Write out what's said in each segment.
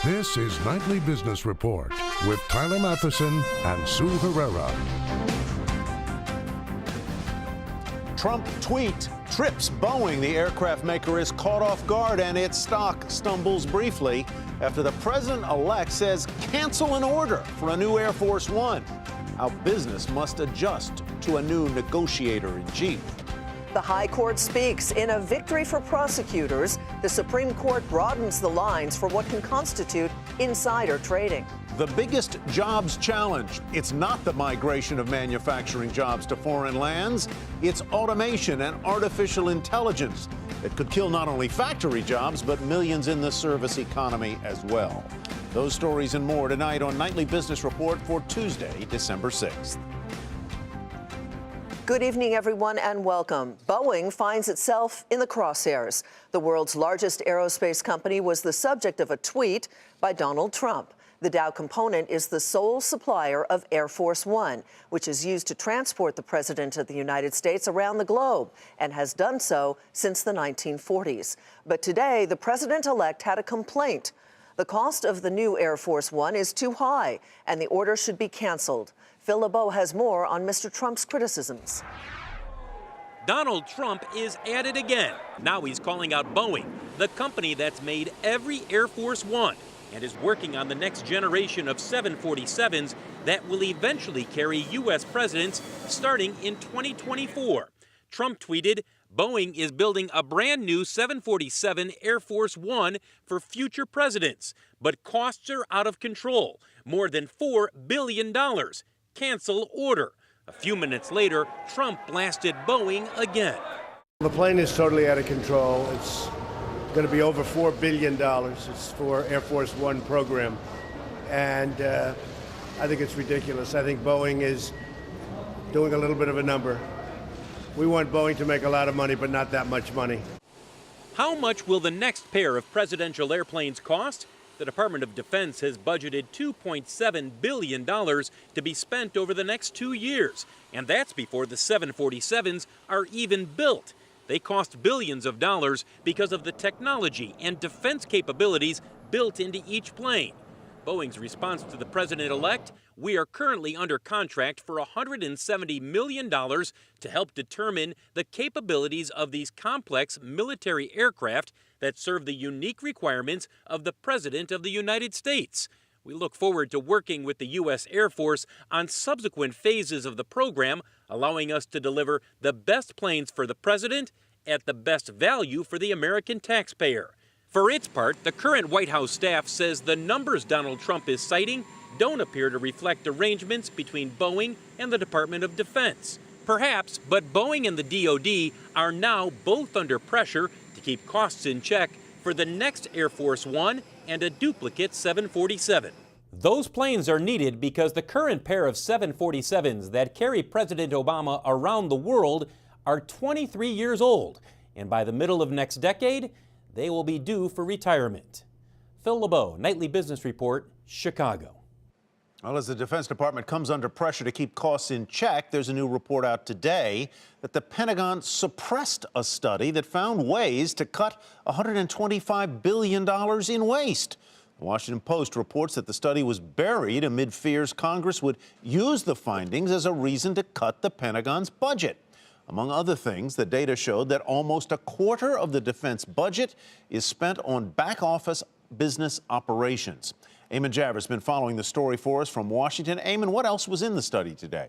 This is Nightly Business Report with Tyler Matheson and Sue Herrera. Trump tweet trips Boeing. The aircraft maker is caught off guard and its stock stumbles briefly after the president-elect says cancel an order for a new Air Force One. How business must adjust to a new negotiator-in-chief. The High Court speaks. In a victory for prosecutors, the Supreme Court broadens the lines for what can constitute insider trading. The biggest jobs challenge. It's not the migration of manufacturing jobs to foreign lands. It's automation and artificial intelligence that could kill not only factory jobs, but millions in the service economy as well. Those stories and more tonight on Nightly Business Report for Tuesday, December 6th. Good evening, everyone, and welcome. Boeing finds itself in the crosshairs. The world's largest aerospace company was the subject of a tweet by Donald Trump. The Dow component is the sole supplier of Air Force One, which is used to transport the President of the United States around the globe and has done so since the 1940s. But today, the President-elect had a complaint. The cost of the new Air Force One is too high, and the order should be canceled. Phil LeBeau has more on Mr. Trump's criticisms. Donald Trump is at it again. Now he's calling out Boeing, the company that's made every Air Force One and is working on the next generation of 747s that will eventually carry U.S. presidents starting in 2024. Trump tweeted, Boeing is building a brand new 747 Air Force One for future presidents, but costs are out of control, more than $4 billion. Cancel order. A few minutes later, Trump blasted Boeing again. The plane is totally out of control. It's going to be over $4 billion. It's for Air Force One program. And I think it's ridiculous. I think Boeing is doing a little bit of a number. We want Boeing to make a lot of money, but not that much money. How much will the next pair of presidential airplanes cost? The Department of Defense has budgeted $2.7 billion to be spent over the next 2 years. And that's before the 747s are even built. They cost billions of dollars because of the technology and defense capabilities built into each plane. Boeing's response to the president-elect, we are currently under contract for $170 million to help determine the capabilities of these complex military aircraft that serve the unique requirements of the President of the United States. We look forward to working with the U.S. Air Force on subsequent phases of the program, allowing us to deliver the best planes for the President at the best value for the American taxpayer. For its part, the current White House staff says the numbers Donald Trump is citing don't appear to reflect arrangements between Boeing and the Department of Defense. Perhaps, but Boeing and the DoD are now both under pressure to keep costs in check for the next Air Force One and a duplicate 747. Those planes are needed because the current pair of 747s that carry President Obama around the world are 23 years old, and by the middle of next decade, they will be due for retirement. Phil LeBeau, Nightly Business Report, Chicago. Well, as the Defense Department comes under pressure to keep costs in check, there's a new report out today that the Pentagon suppressed a study that found ways to cut $125 billion in waste. The Washington Post reports that the study was buried amid fears Congress would use the findings as a reason to cut the Pentagon's budget. Among other things, the data showed that almost a quarter of the defense budget is spent on back-office business operations. Eamon Javers has been following the story for us from Washington. Eamon, what else was in the study today?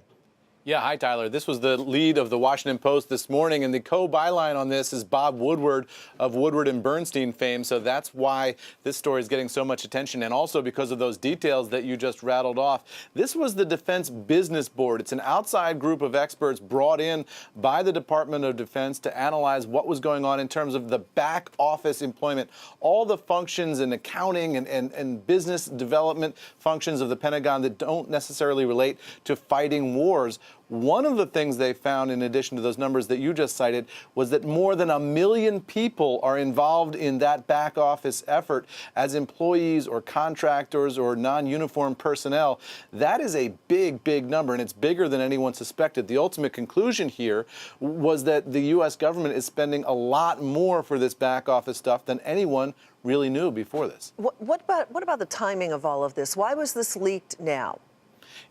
Yeah, hi, Tyler. This was the lead of the Washington Post this morning, and the co-byline on this is Bob Woodward of Woodward and Bernstein fame, so that's why this story is getting so much attention, and also because of those details that you just rattled off. This was the Defense Business Board. It's an outside group of experts brought in by the Department of Defense to analyze what was going on in terms of the back office employment, all the functions and accounting and business development functions of the Pentagon that don't necessarily relate to fighting wars. One of the things they found, in addition to those numbers that you just cited, was that more than 1 million people are involved in that back office effort as employees or contractors or non-uniform personnel. That is a big, big number, and it's bigger than anyone suspected. The ultimate conclusion here was that the U.S. government is spending a lot more for this back office stuff than anyone really knew before this. What about the timing of all of this? Why was this leaked now?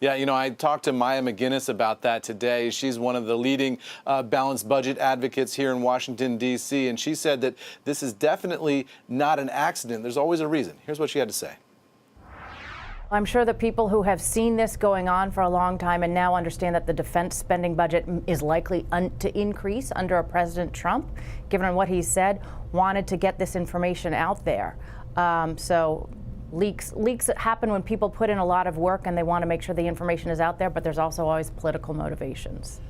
Yeah, I talked to Maya McGinnis about that today. She's one of the leading balanced budget advocates here in Washington, D.C., and she said that this is definitely not an accident. There's always a reason. Here's what she had to say. I'm sure that people who have seen this going on for a long time and now understand that the defense spending budget is likely to increase under President Trump, given what he said, wanted to get this information out there. So leaks happen when people put in a lot of work and they want to make sure the information is out there, but there's also always political motivations.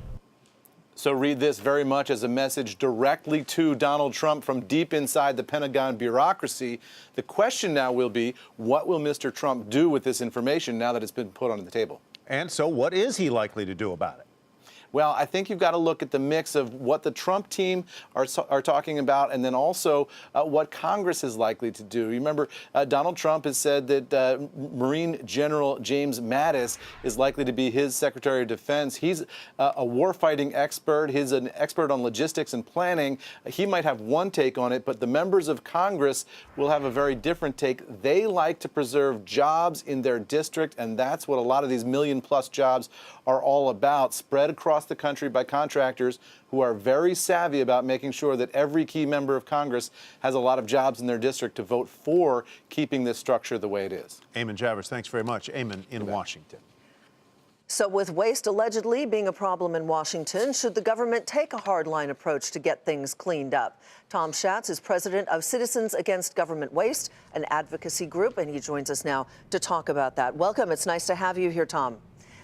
So read this very much as a message directly to Donald Trump from deep inside the Pentagon bureaucracy. The question now will be, what will Mr. Trump do with this information now that it's been put on the table? And so what is he likely to do about it? Well, I think you've got to look at the mix of what the Trump team are talking about, and then also what Congress is likely to do. You remember, Donald Trump has said that Marine General James Mattis is likely to be his Secretary of Defense. He's a warfighting expert. He's an expert on logistics and planning. He might have one take on it, but the members of Congress will have a very different take. They like to preserve jobs in their district, and that's what a lot of these million-plus jobs are all about, spread across the country by contractors who are very savvy about making sure that every key member of Congress has a lot of jobs in their district to vote for keeping this structure the way it is. Eamon Javers, thanks very much. Eamon in Washington. So with waste allegedly being a problem in Washington, should the government take a hardline approach to get things cleaned up? Tom Schatz is president of Citizens Against Government Waste, an advocacy group, and he joins us now to talk about that. Welcome. It's nice to have you here, Tom.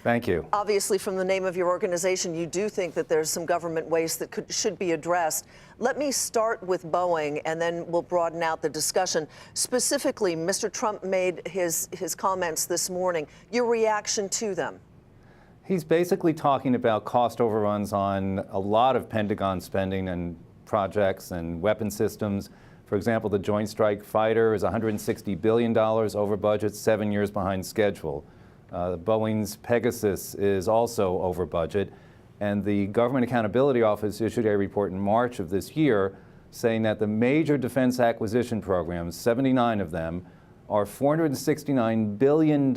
Thank you. Obviously, from the name of your organization, you do think that there's some government waste that should be addressed. Let me start with Boeing, and then we'll broaden out the discussion. Specifically, Mr. Trump made his comments this morning. Your reaction to them? He's basically talking about cost overruns on a lot of Pentagon spending and projects and weapon systems. For example, the Joint Strike Fighter is $160 billion over budget, 7 years behind schedule. Boeing's Pegasus is also over budget, and the Government Accountability Office issued a report in March of this year saying that the major defense acquisition programs, 79 of them, are $469 billion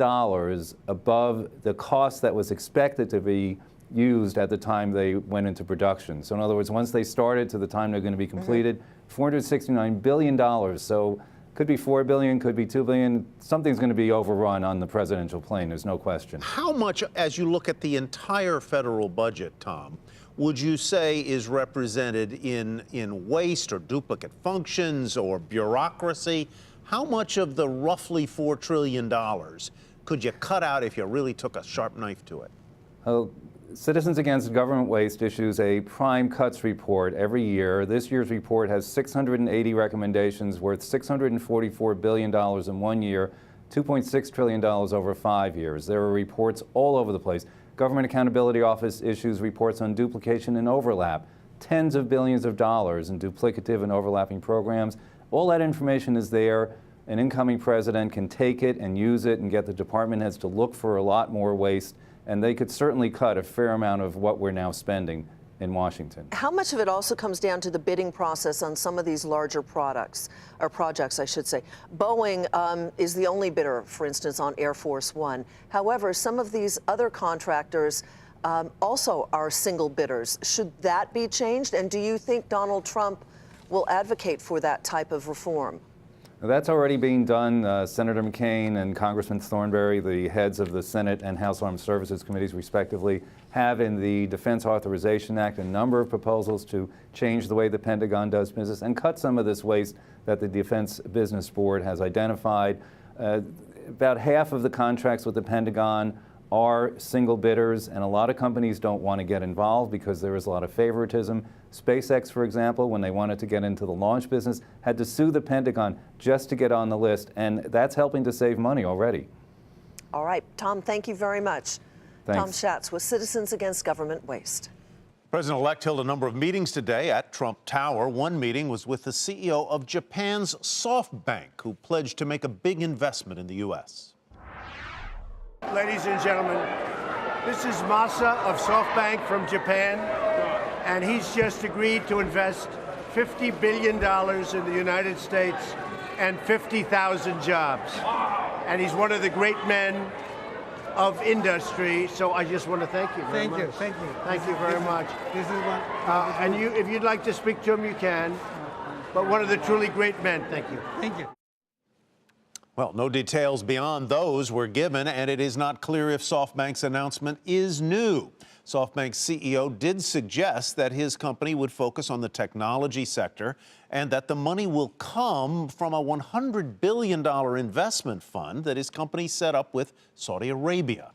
above the cost that was expected to be used at the time they went into production. So in other words, once they started to the time they're going to be completed, $469 billion. So could be $4 billion, could be $2 billion. Something's going to be overrun on the presidential plane, there's no question. How much, as you look at the entire federal budget, Tom, would you say is represented in waste or duplicate functions or bureaucracy? How much of the roughly $4 trillion could you cut out if you really took a sharp knife to it? Citizens Against Government Waste issues a prime cuts report every year. This year's report has 680 recommendations worth $644 billion in 1 year, $2.6 trillion over 5 years. There are reports all over the place. Government Accountability Office issues reports on duplication and overlap, tens of billions of dollars in duplicative and overlapping programs. All that information is there. An incoming president can take it and use it and get the department heads to look for a lot more waste, and they could certainly cut a fair amount of what we're now spending in Washington. How much of it also comes down to the bidding process on some of these larger projects, I should say? Boeing is the only bidder, for instance, on Air Force One. However, some of these other contractors also are single bidders. Should that be changed? And do you think Donald Trump will advocate for that type of reform? That's already being done. Senator McCain and Congressman Thornberry, the heads of the Senate and House Armed Services Committees, respectively, have in the Defense Authorization Act a number of proposals to change the way the Pentagon does business and cut some of this waste that the Defense Business Board has identified. About half of the contracts with the Pentagon are single bidders, and a lot of companies don't want to get involved because there is a lot of favoritism. SpaceX, for example, when they wanted to get into the launch business, had to sue the Pentagon just to get on the list, and that's helping to save money already. All right, Tom, thank you very much. Thanks. Tom Schatz with Citizens Against Government Waste. President-elect held a number of meetings today at Trump Tower. One meeting was with the CEO of Japan's SoftBank, who pledged to make a big investment in the U.S. Ladies and gentlemen, this is Masa of SoftBank from Japan, and he's just agreed to invest $50 billion in the United States and 50,000 jobs. And he's one of the great men of industry, so I just want to thank you very much. Thank you. Thank you very much. This is one. And you, if you'd like to speak to him, you can. But one of the truly great men. Thank you. Thank you. Well, no details beyond those were given, and it is not clear if SoftBank's announcement is new. SoftBank's CEO did suggest that his company would focus on the technology sector and that the money will come from a $100 billion investment fund that his company set up with Saudi Arabia.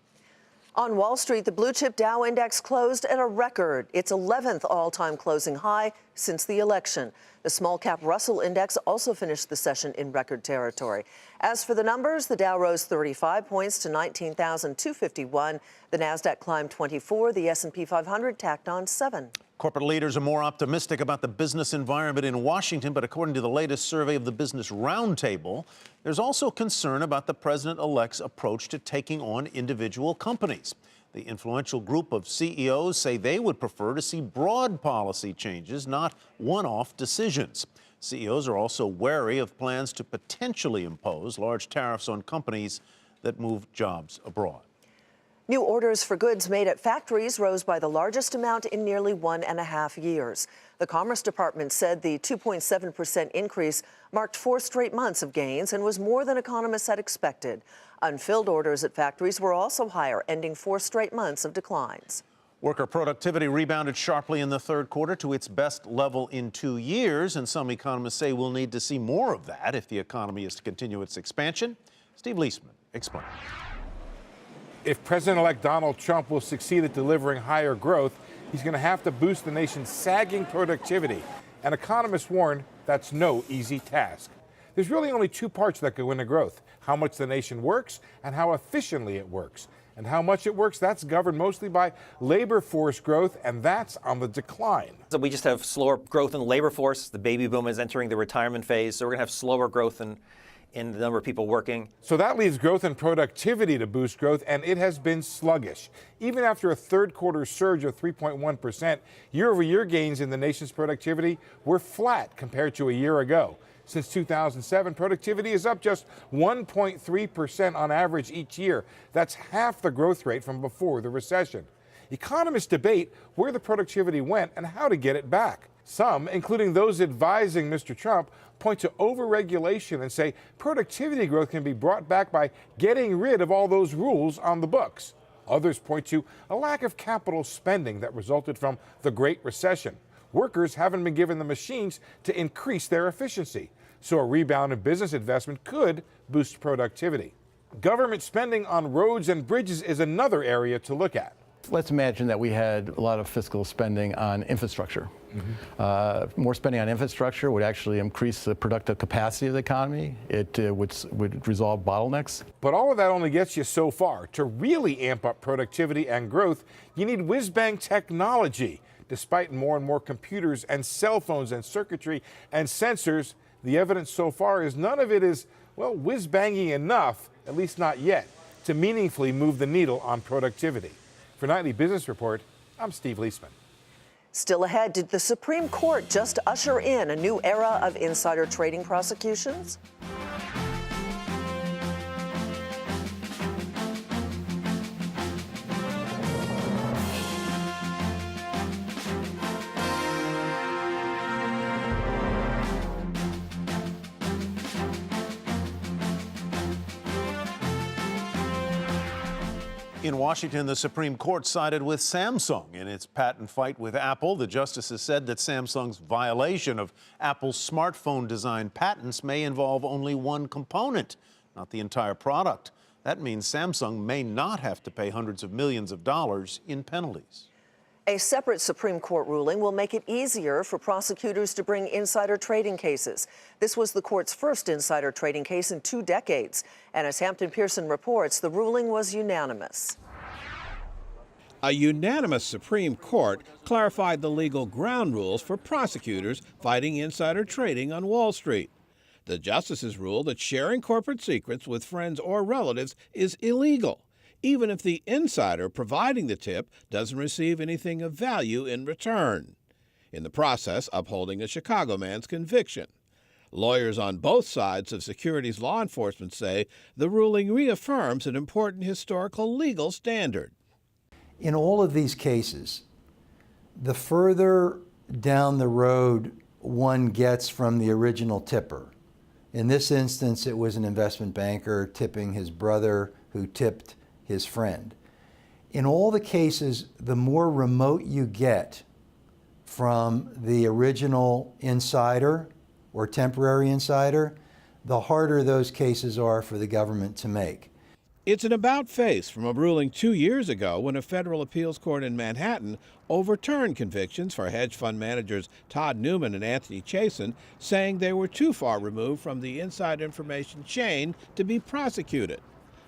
On Wall Street, the blue chip Dow index closed at a record, its 11th all-time closing high since the election. The small cap Russell index also finished the session in record territory. As for the numbers, the Dow rose 35 points to 19,251. The Nasdaq climbed 24. The S&P 500 tacked on 7. Corporate leaders are more optimistic about the business environment in Washington, but according to the latest survey of the Business Roundtable, there's also concern about the president-elect's approach to taking on individual companies. The influential group of CEOs say they would prefer to see broad policy changes, not one-off decisions. CEOs are also wary of plans to potentially impose large tariffs on companies that move jobs abroad. New orders for goods made at factories rose by the largest amount in nearly 1.5 years. The Commerce Department said the 2.7% increase marked 4 straight months of gains and was more than economists had expected. Unfilled orders at factories were also higher, ending 4 straight months of declines. Worker productivity rebounded sharply in the third quarter to its best level in 2 years, and some economists say we'll need to see more of that if the economy is to continue its expansion. Steve Leisman explains. If President-elect Donald Trump will succeed at delivering higher growth, he's going to have to boost the nation's sagging productivity. And economists warn that's no easy task. There's really only 2 parts that go into growth: how much the nation works and how efficiently it works. And how much it works, that's governed mostly by labor force growth, and that's on the decline. So we just have slower growth in the labor force. The baby boom is entering the retirement phase, so we're going to have slower growth in the number of people working. So that leaves growth and productivity to boost growth, and it has been sluggish. Even after a third quarter surge of 3.1%, year-over-year gains in the nation's productivity were flat compared to a year ago. Since 2007, productivity is up just 1.3% on average each year. That's half the growth rate from before the recession. Economists debate where the productivity went and how to get it back. Some, including those advising Mr. Trump, point to overregulation and say productivity growth can be brought back by getting rid of all those rules on the books. Others point to a lack of capital spending that resulted from the Great Recession. Workers haven't been given the machines to increase their efficiency, so a rebound in business investment could boost productivity. Government spending on roads and bridges is another area to look at. Let's imagine that we had a lot of fiscal spending on infrastructure. More spending on infrastructure would actually increase the productive capacity of the economy. It would resolve bottlenecks. But all of that only gets you so far. To really amp up productivity and growth, you need whiz-bang technology. Despite more and more computers and cell phones and circuitry and sensors, the evidence so far is none of it is, well, whiz-banging enough, at least not yet, to meaningfully move the needle on productivity. For Nightly Business Report, I'm Steve Leisman. Still ahead, did the Supreme Court just usher in a new era of insider trading prosecutions? In Washington, the Supreme Court sided with Samsung in its patent fight with Apple. The justices said that Samsung's violation of Apple's smartphone design patents may involve only one component, not the entire product. That means Samsung may not have to pay hundreds of millions of dollars in penalties. A separate Supreme Court ruling will make it easier for prosecutors to bring insider trading cases. This was the court's first insider trading case in 2 decades. And as Hampton Pearson reports, the ruling was unanimous. A unanimous Supreme Court clarified the legal ground rules for prosecutors fighting insider trading on Wall Street. The justices ruled that sharing corporate secrets with friends or relatives is illegal, even if the insider providing the tip doesn't receive anything of value in return, in the process upholding a Chicago man's conviction. Lawyers on both sides of securities law enforcement say the ruling reaffirms an important historical legal standard. In all of these cases, the further down the road one gets from the original tipper, in this instance it was an investment banker tipping his brother who tipped his friend. In all the cases, the more remote you get from the original insider or temporary insider, the harder those cases are for the government to make. It's an about-face from a ruling 2 years ago when a federal appeals court in Manhattan overturned convictions for hedge fund managers Todd Newman and Anthony Chasen, saying they were too far removed from the inside information chain to be prosecuted.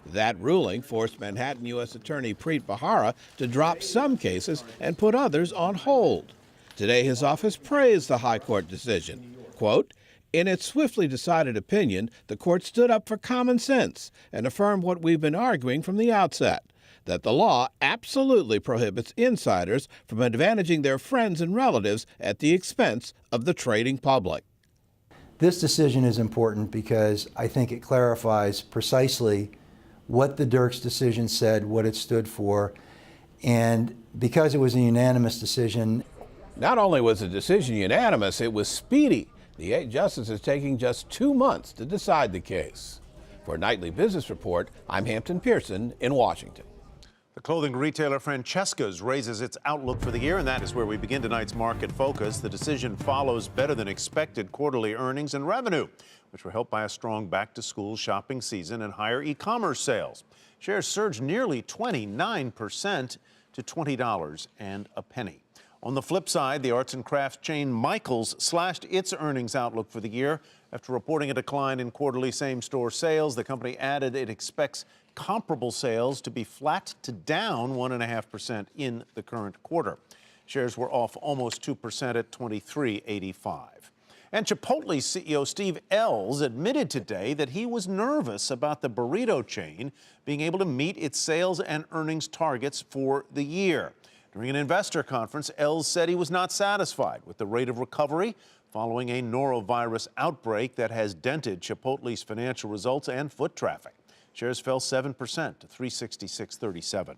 That ruling forced Manhattan U.S. Attorney Preet Bharara to drop some cases and put others on hold. Today, his office praised the high court decision. Quote, "In its swiftly decided opinion, the court stood up for common sense and affirmed what we've been arguing from the outset, that the law absolutely prohibits insiders from advantaging their friends and relatives at the expense of the trading public." This decision is important because I think it clarifies precisely what the Dirks decision said, what it stood for, and because it was a unanimous decision. Not only was the decision unanimous, it was speedy. The 8 justices taking just 2 months to decide the case. For Nightly Business Report, I'm Hampton Pearson in Washington. The clothing retailer Francesca's raises its outlook for the year, and that is where we begin tonight's Market Focus. The decision follows better than expected quarterly earnings and revenue, which were helped by a strong back-to-school shopping season and higher e-commerce sales. Shares surged nearly 29% to $20 and a penny. On the flip side, the arts and crafts chain Michaels slashed its earnings outlook for the year. After reporting a decline in quarterly same-store sales, the company added it expects comparable sales to be flat to down 1.5% in the current quarter. Shares were off almost 2% at $23.85. And Chipotle's CEO Steve Ells admitted today that he was nervous about the burrito chain being able to meet its sales and earnings targets for the year. During an investor conference, Ells said he was not satisfied with the rate of recovery following a norovirus outbreak that has dented Chipotle's financial results and foot traffic. Shares fell 7% to $366.37.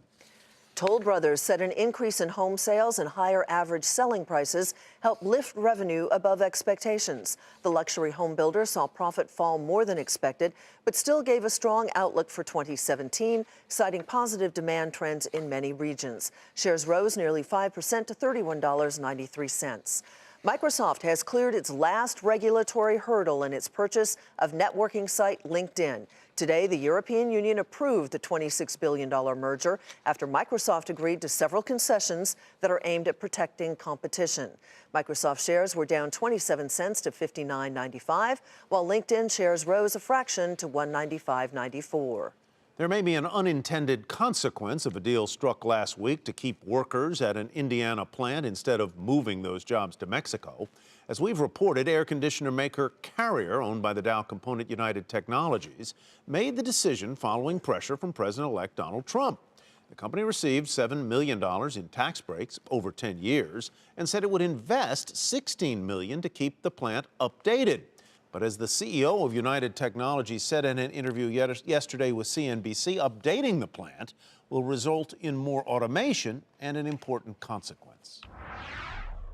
Toll Brothers said an increase in home sales and higher average selling prices helped lift revenue above expectations. The luxury home builder saw profit fall more than expected, but still gave a strong outlook for 2017, citing positive demand trends in many regions. Shares rose nearly 5% to $31.93. Microsoft has cleared its last regulatory hurdle in its purchase of networking site LinkedIn. Today, the European Union approved the $26 billion merger after Microsoft agreed to several concessions that are aimed at protecting competition. Microsoft shares were down 27 cents to $59.95, while LinkedIn shares rose a fraction to $195.94. There may be an unintended consequence of a deal struck last week to keep workers at an Indiana plant instead of moving those jobs to Mexico. As we've reported, air conditioner maker Carrier, owned by the Dow component United Technologies, made the decision following pressure from President-elect Donald Trump. The company received $7 million in tax breaks over 10 years and said it would invest $16 million to keep the plant updated. But as the CEO of United Technologies said in an interview yesterday with CNBC, updating the plant will result in more automation and an important consequence.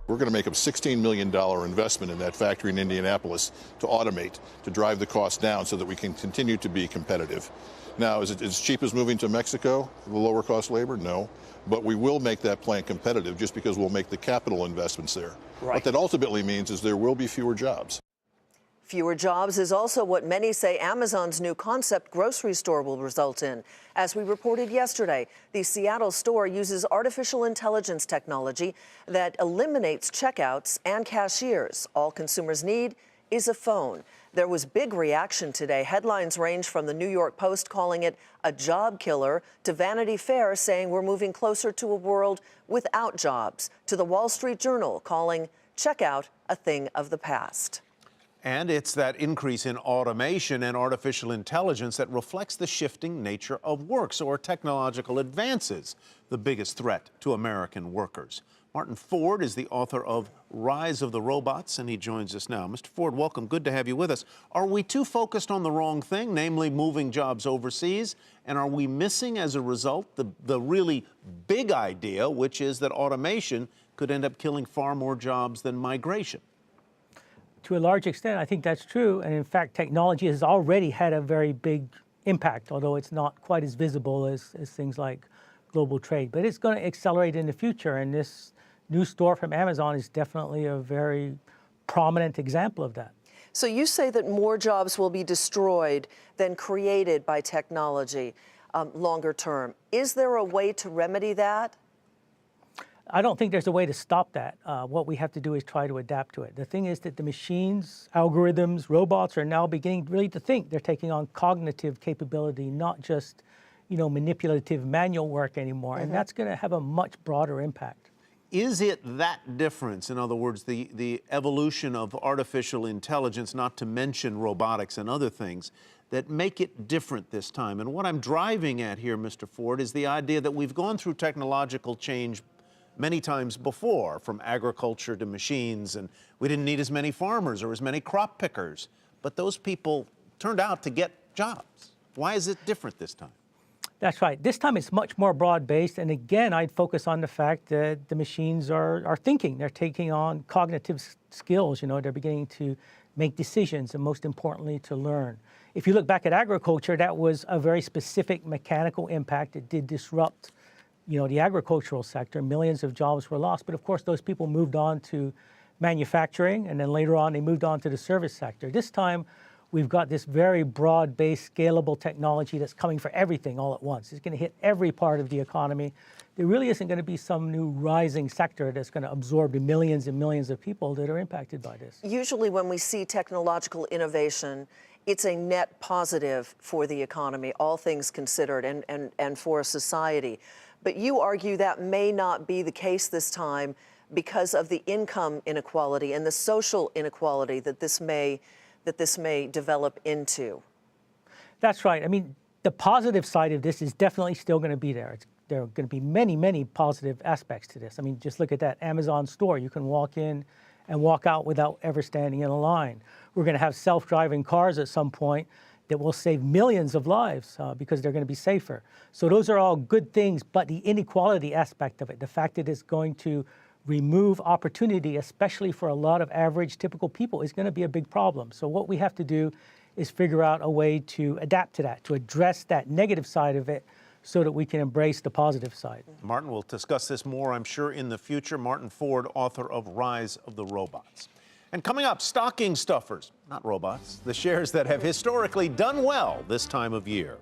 We're going to make a $16 million investment in that factory in Indianapolis to automate, to drive the cost down so that we can continue to be competitive. Now, is it as cheap as moving to Mexico, the lower cost labor? No. But we will make that plant competitive just because we'll make the capital investments there. Right. What that ultimately means is there will be fewer jobs. Fewer jobs is also what many say Amazon's new concept grocery store will result in. As we reported yesterday, the Seattle store uses artificial intelligence technology that eliminates checkouts and cashiers. All consumers need is a phone. There was big reaction today. Headlines range from the New York Post calling it a job killer to Vanity Fair saying we're moving closer to a world without jobs, to the Wall Street Journal calling checkout a thing of the past. And it's that increase in automation and artificial intelligence that reflects the shifting nature of work. So are technological advances the biggest threat to American workers? Martin Ford is the author of Rise of the Robots, and he joins us now. Mr. Ford, welcome. Good to have you with us. Are we too focused on the wrong thing, namely moving jobs overseas? And are we missing, as a result, the really big idea, which is that automation could end up killing far more jobs than migration? To a large extent, I think that's true. And in fact, technology has already had a very big impact, although it's not quite as visible as things like global trade. But it's going to accelerate in the future. And this new store from Amazon is definitely a very prominent example of that. So you say that more jobs will be destroyed than created by technology longer term. Is there a way to remedy that? I don't think there's a way to stop that. What we have to do is try to adapt to it. The thing is that the machines, algorithms, robots are now beginning really to think. They're taking on cognitive capability, not just, manipulative manual work anymore. And that's going to have a much broader impact. Is it that difference, in other words, the evolution of artificial intelligence, not to mention robotics and other things, that make it different this time? And what I'm driving at here, Mr. Ford, is the idea that we've gone through technological change many times before, from agriculture to machines, and we didn't need as many farmers or as many crop pickers. But those people turned out to get jobs. Why is it different this time? That's right. This time it's much more broad-based. And again, I'd focus on the fact that the machines are thinking. They're taking on cognitive skills. They're beginning to make decisions and, most importantly, to learn. If you look back at agriculture, that was a very specific mechanical impact. It did disrupt, the agricultural sector. Millions of jobs were lost. But of course, those people moved on to manufacturing, and then later on, they moved on to the service sector. This time, we've got this very broad-based, scalable technology that's coming for everything all at once. It's going to hit every part of the economy. There really isn't going to be some new rising sector that's going to absorb the millions and millions of people that are impacted by this. Usually when we see technological innovation, it's a net positive for the economy, all things considered, and for society. But you argue that may not be the case this time because of the income inequality and the social inequality that this may develop into. That's right. I mean, the positive side of this is definitely still going to be there. There are going to be many, many positive aspects to this. I mean, just look at that Amazon store. You can walk in and walk out without ever standing in a line. We're going to have self-driving cars at some point that will save millions of lives because they're going to be safer. So those are all good things, but the inequality aspect of it, the fact that it's going to remove opportunity, especially for a lot of average, typical people, is going to be a big problem. So what we have to do is figure out a way to adapt to that, to address that negative side of it so that we can embrace the positive side. Martin, we'll discuss this more, I'm sure, in the future. Martin Ford, author of Rise of the Robots. And coming up, stocking stuffers, not robots, the shares that have historically done well this time of year.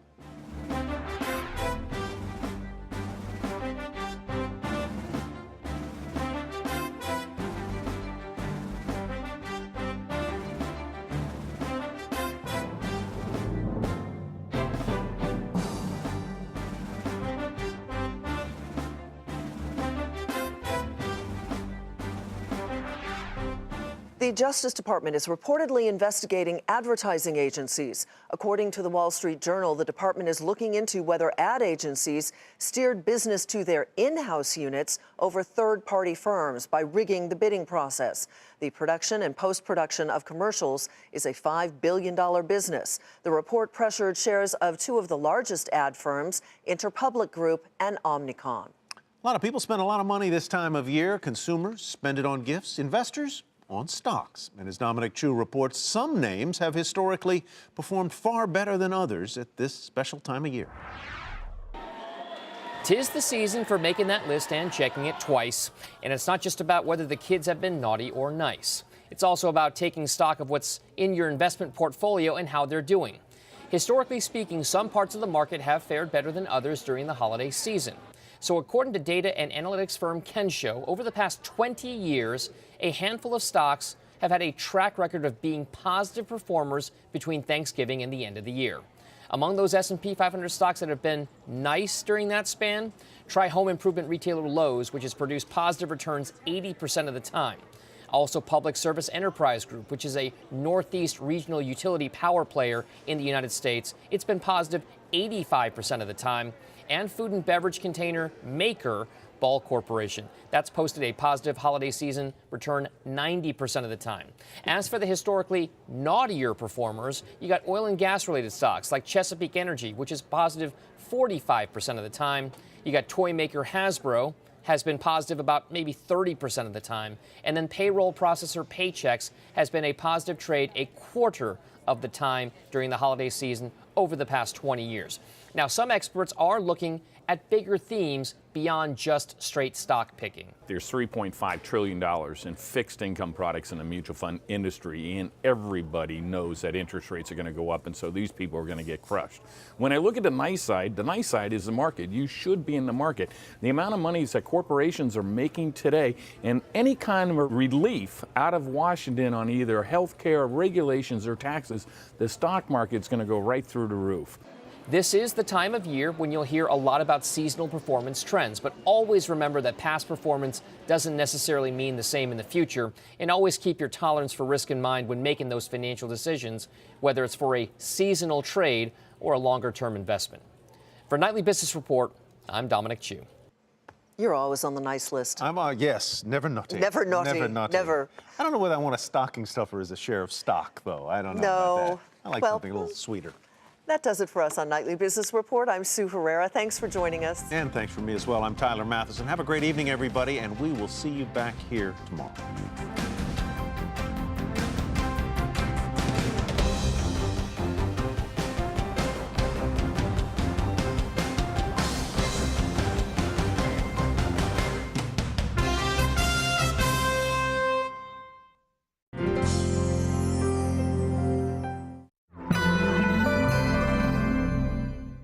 The Justice Department is reportedly investigating advertising agencies. According to the Wall Street Journal, the department is looking into whether ad agencies steered business to their in-house units over third-party firms by rigging the bidding process. The production and post-production of commercials is a $5 billion business. The report pressured shares of two of the largest ad firms, Interpublic Group and Omnicom. A lot of people spend a lot of money this time of year. Consumers spend it on gifts. Investors on stocks. And as Dominic Chu reports, some names have historically performed far better than others at this special time of year. 'Tis the season for making that list and checking it twice. And it's not just about whether the kids have been naughty or nice. It's also about taking stock of what's in your investment portfolio and how they're doing. Historically speaking, some parts of the market have fared better than others during the holiday season. So according to data and analytics firm Kensho, over the past 20 years, a handful of stocks have had a track record of being positive performers between Thanksgiving and the end of the year. Among those S&P 500 stocks that have been nice during that span, try home improvement retailer Lowe's, which has produced positive returns 80% of the time. Also, Public Service Enterprise Group, which is a Northeast regional utility power player in the United States. It's been positive 85% of the time. And food and beverage container maker Ball Corporation. That's posted a positive holiday season return 90% of the time. As for the historically naughtier performers, you got oil and gas related stocks like Chesapeake Energy, which is positive 45% of the time. You got toy maker Hasbro, has been positive about maybe 30% of the time. And then payroll processor Paychex has been a positive trade a quarter of the time during the holiday season over the past 20 years. Now, some experts are looking at bigger themes beyond just straight stock picking. There's $3.5 trillion in fixed income products in the mutual fund industry, and everybody knows that interest rates are going to go up, and so these people are going to get crushed. When I look at the nice side is the market. You should be in the market. The amount of monies that corporations are making today, and any kind of relief out of Washington on either health care, regulations, or taxes, the stock market's going to go right through the roof. This is the time of year when you'll hear a lot about seasonal performance trends, but always remember that past performance doesn't necessarily mean the same in the future, and always keep your tolerance for risk in mind when making those financial decisions, whether it's for a seasonal trade or a longer-term investment. For Nightly Business Report, I'm Dominic Chu. You're always on the nice list. Yes, never naughty. Never naughty. Never naughty. Never. I don't know whether I want a stocking stuffer as a share of stock, though. I don't know about that. I like something a little sweeter. That does it for us on Nightly Business Report. I'm Sue Herrera. Thanks for joining us. And thanks for me as well. I'm Tyler Mathisen. Have a great evening, everybody, and we will see you back here tomorrow.